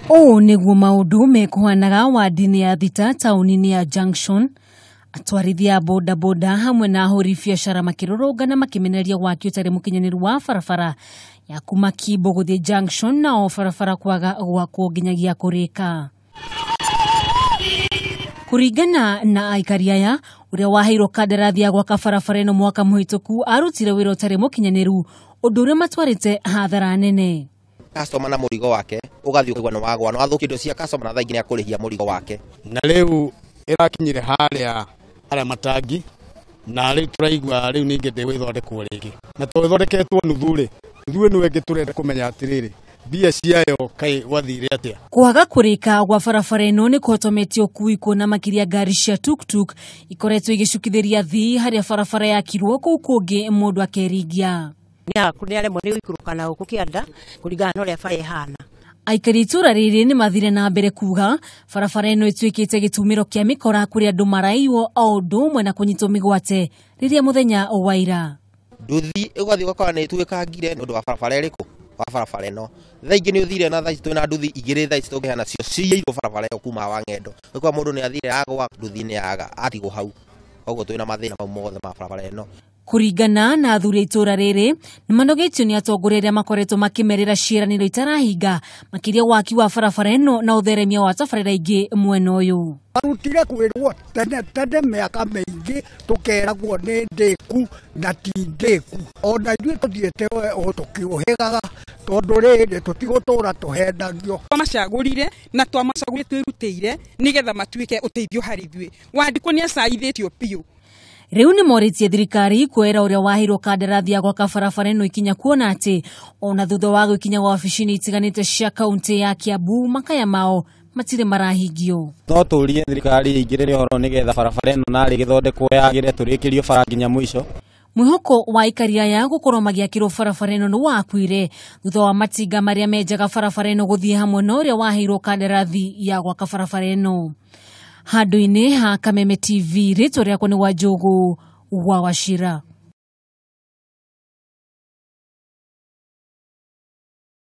O niguo maundu mekuhanaga wadi-ini ya Thita tauni-ini ya Junction. Atwarithia boda boda hamwe na ahuri biashara makirorongana makimenereria waki utari mukinyaniru wa barabara ya kuma Kibo guthii Junction na o barabara kwaga gwakwo nginyagia kurika. Kuringana na aikari aya, uria waheirwo kandarathi ya gwaka barabara ino mwaka muhituku arutire wira utari mukinyaniru, undu uria matwarite hathara nene. Customer na murigo wake ugathii ukigwa no wagwa no athukindo cia customer na thaingine akurihia murigo wake na riu irakinyire haria matangi na riu turaigwa riu ninge ndi withondekwo ringi na twithondeketwo nuthuri nuthu ni wengi turenda kumenya atiriri bia ciayo kai wathire atia. Kwaga kurika gwa barabara ino ni kuhotometio ukui kuona makiria ngari cia tuktuk ikoretwo igicukithiria thii haria barabara yakirwo kuu kungi mundu akeringia. Kunere mori ikurukana uku kianda kuringana na uria bara ihana. Aikari itura riri ni mathire na mbere kuga barabara ino ituikite gitumiro kia mikora kuri andu maraiwo o undu umwe na kunyitwo migwate riria muthenya waira. Nduthi igwathi gukora ni tuikangire ndu wa barabara iriku wa barabara ino thaingi ni uthire na thaici twina nduthi igire thaici tungihana cio ciirwo barabara iyo kuma wa ngendo kwa mundu ni athire agwa nduthi ni aga atigwo hau koguo twina mathina mau mothe ma barabara ino. Kuringana na athuri itura riri ni manogetio ni atongoreria makoretwo makimerera ciiraniro itarahinga makiria waki wa barabara ino na utheremia wa tabarira ingi mwena uyu. Arutire kwirwo tene miaka mingi tukeragwo ni ndiku na ti ndiku ona ithuĩ tuthiĩte o tukiuhigaga tondu riri tutigutura tuhendagio. Twamacagurire na twamacagurire twirutĩire nigetha matuike uteithio hari ithuĩ wandiko ni acaithĩtio piu. Riu ni moritie thirikari kwera uria waheirwo kandarathi ya gwaka barabara ino ikinya kuona ati ona thutha wa gwikinya gwa wabici-ini itiganite cia kaunti ya Kiambu makaya mao matire marahingio. No turie thirikari ingirire horo nigetha barabara ino nari githondekwo yagire turikirio bara nginya mwisho. Mwihoko wa aikari aya gukorwo magiakirwo barabara ino ni wakwire thutha wa matinga maria menjaga barabara ino guthii hamwe na uria waheirwo kandarathi ya gwaka barabara ino. Handu-ini ha Kameme TV ritwa riakwa ni Wanjogu wa Wachira.